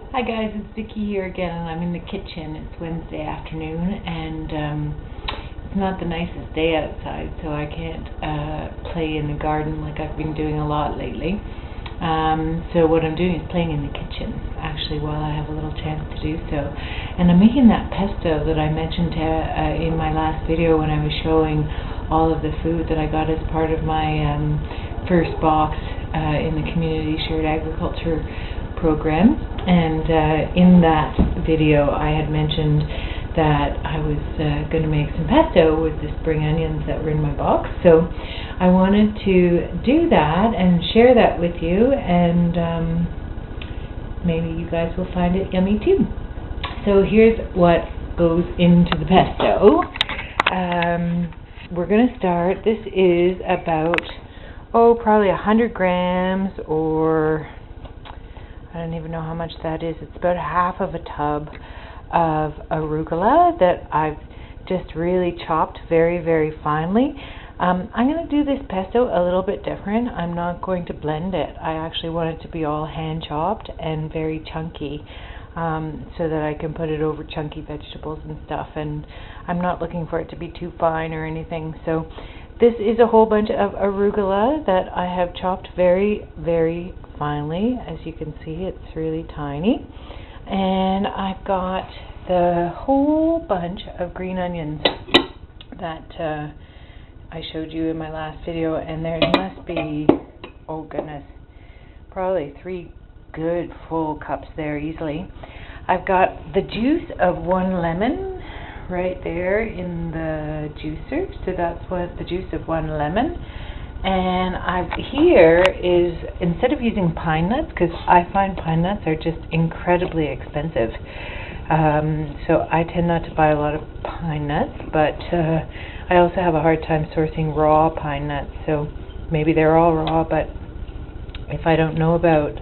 Hi guys, it's Vicky here again, and I'm in the kitchen. It's Wednesday afternoon, and it's not the nicest day outside, so I can't play in the garden like I've been doing a lot lately. So what I'm doing is playing in the kitchen, actually, while I have a little chance to do so. And I'm making that pesto that I mentioned in my last video when I was showing all of the food that I got as part of my first box in the Community Shared Agriculture program. And in that video I had mentioned that I was going to make some pesto with the spring onions that were in my box. So I wanted to do that and share that with you, and maybe you guys will find it yummy too. So here's what goes into the pesto. We're going to start. This is about, probably 100 grams, or I don't even know how much that is. It's about half of a tub of arugula that I've just really chopped very, very finely. I'm going to do this pesto a little bit different. I'm not going to blend it. I actually want it to be all hand chopped and very chunky, so that I can put it over chunky vegetables and stuff. And I'm not looking for it to be too fine or anything. So this is a whole bunch of arugula that I have chopped very, very finely. As you can see, it's really tiny. And I've got the whole bunch of green onions that I showed you in my last video, and there must be, oh goodness, probably 3 good full cups there easily. I've got the juice of 1 lemon right there in the juicer, so that's what the juice of 1 lemon. And here is, instead of using pine nuts, because I find pine nuts are just incredibly expensive, so I tend not to buy a lot of pine nuts, but I also have a hard time sourcing raw pine nuts, so maybe they're all raw, but if I don't know about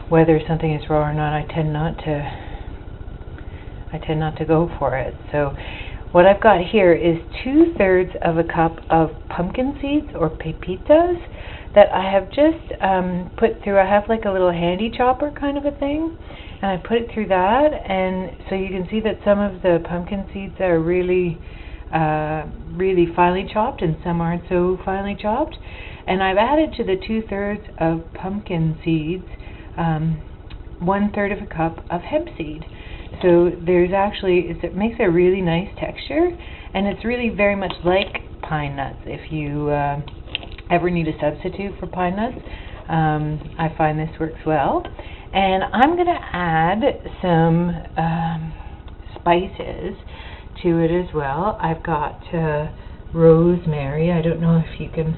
whether something is raw or not, I tend not to go for it. So what I've got here is 2/3 of a cup of pumpkin seeds, or pepitas, that I have just put through. I have like a little handy chopper kind of a thing, and I put it through that, and so you can see that some of the pumpkin seeds are really really finely chopped, and some aren't so finely chopped. And I've added to the 2/3 of pumpkin seeds 1/3 of a cup of hemp seed. So there's actually, it makes a really nice texture, and it's really very much like pine nuts. If you ever need a substitute for pine nuts, I find this works well. And I'm going to add some spices to it as well. I've got rosemary. I don't know if you can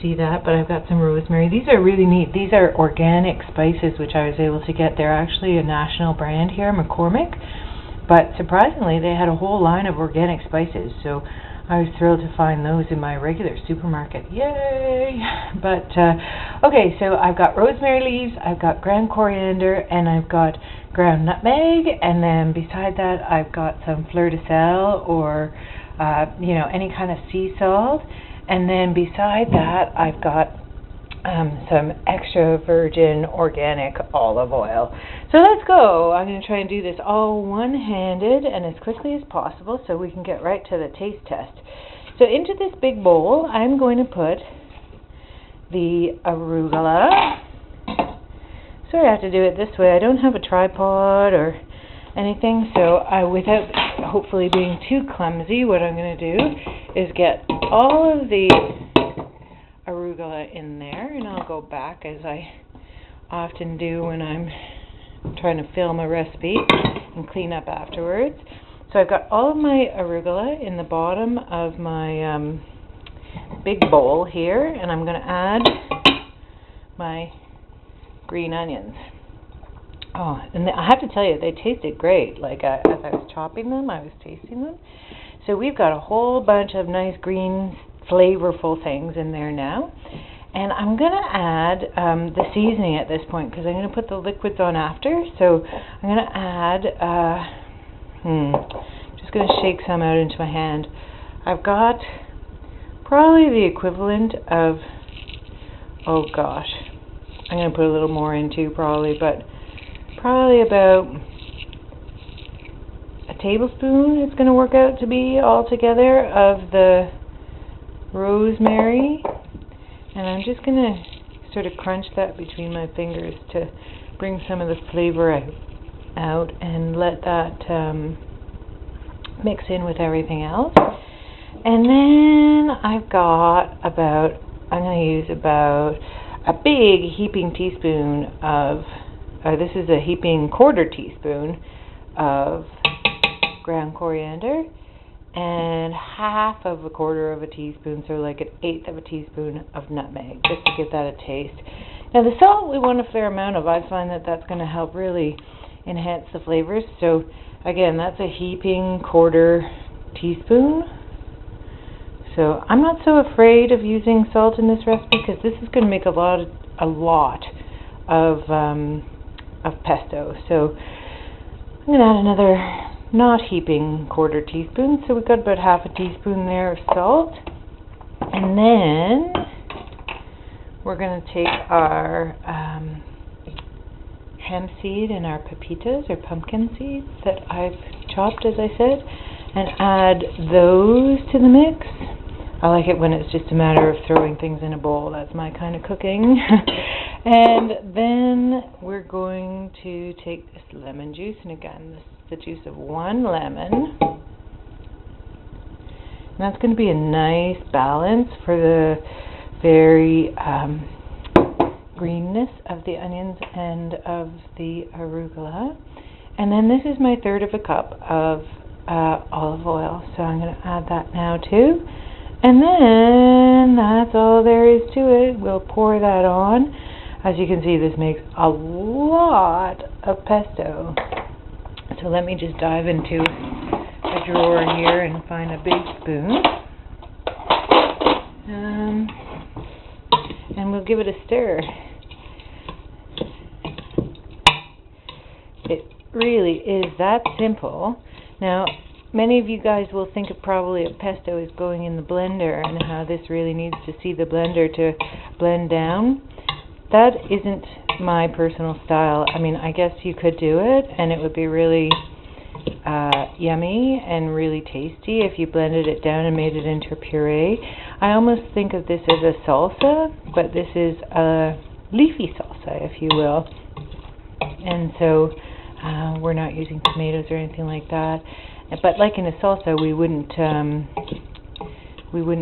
see that, but I've got some rosemary. These are really neat. These are organic spices, which I was able to get. They're actually a national brand here, McCormick, but surprisingly they had a whole line of organic spices, so I was thrilled to find those in my regular supermarket. Yay! But okay, so I've got rosemary leaves, I've got ground coriander, and I've got ground nutmeg, and then beside that I've got some fleur de sel, or any kind of sea salt. And then beside that, I've got some extra virgin organic olive oil. So let's go. I'm going to try and do this all one-handed and as quickly as possible so we can get right to the taste test. So into this big bowl, I'm going to put the arugula. Sorry I have to do it this way. I don't have a tripod or anything, so without hopefully being too clumsy, what I'm going to do is get all of the arugula in there, and I'll go back, as I often do when I'm trying to film a recipe, and clean up afterwards. So I've got all of my arugula in the bottom of my big bowl here, and I'm going to add my green onions. Oh, and I have to tell you, they tasted great. Like as I was chopping them, I was tasting them. So we've got a whole bunch of nice green, flavorful things in there now. And I'm going to add the seasoning at this point, because I'm going to put the liquids on after. So I'm going to add, just going to shake some out into my hand. I've got probably the equivalent of, oh gosh, I'm going to put a little more in too probably, but probably about a tablespoon it's going to work out to be altogether of the rosemary. And I'm just going to sort of crunch that between my fingers to bring some of the flavor out and let that mix in with everything else. And then I've got I'm going to use about a big heaping teaspoon of, this is a heaping quarter teaspoon of ground coriander, and half of a quarter of a teaspoon, so like an eighth of a teaspoon of nutmeg, just to give that a taste. Now the salt we want a fair amount of. I find that that's going to help really enhance the flavors. So again, that's a heaping quarter teaspoon. So I'm not so afraid of using salt in this recipe because this is going to make a lot of pesto. So I'm going to add another not heaping quarter teaspoon. So we've got about half a teaspoon there of salt. And then we're going to take our hemp seed and our pepitas or pumpkin seeds that I've chopped, as I said, and add those to the mix. I like it when it's just a matter of throwing things in a bowl. That's my kind of cooking. And then we're going to take this lemon juice, and again, this is the juice of one lemon. And that's going to be a nice balance for the very greenness of the onions and of the arugula. And then this is my third of a cup of olive oil, so I'm going to add that now too. And then that's all there is to it. We'll pour that on. As you can see, this makes a lot of pesto. So let me just dive into a drawer here and find a big spoon. And we'll give it a stir. It really is that simple. Now, many of you guys will think of probably a pesto is going in the blender and how this really needs to see the blender to blend down. That isn't my personal style. I mean, I guess you could do it and it would be really yummy and really tasty if you blended it down and made it into a puree. I almost think of this as a salsa, but this is a leafy salsa, if you will. And so we're not using tomatoes or anything like that. But like in a salsa, we wouldn't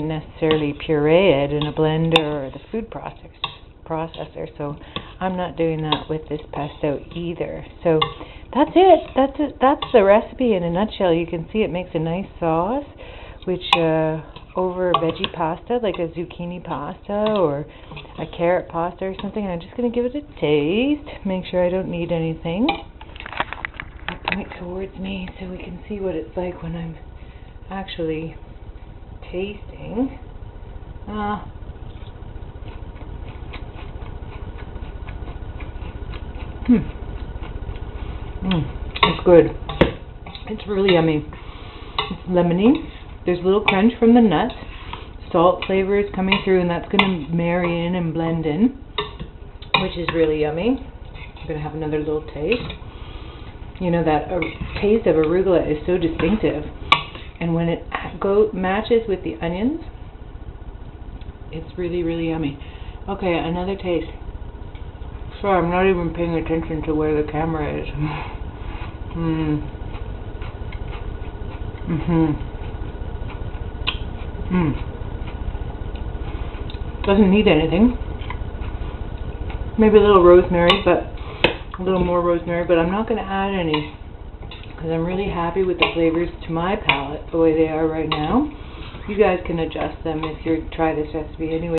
necessarily puree it in a blender or the food processor. So I'm not doing that with this pesto either. So that's it. That's the recipe in a nutshell. You can see it makes a nice sauce, which over veggie pasta, like a zucchini pasta or a carrot pasta or something. I'm just going to give it a taste. Make sure I don't need anything. Point towards me so we can see what it's like when I'm actually tasting. It's good. It's really yummy. It's lemony. There's a little crunch from the nuts. Salt flavor is coming through, and that's going to marry in and blend in, which is really yummy. I'm going to have another little taste. You know, that taste of arugula is so distinctive, and when it matches with the onions, it's really, really yummy. Okay, another taste. Sorry, I'm not even paying attention to where the camera is. Doesn't need anything. Maybe a little rosemary, but a little more rosemary, but I'm not going to add any because I'm really happy with the flavors to my palate the way they are right now. You guys can adjust them if you try this recipe anyway.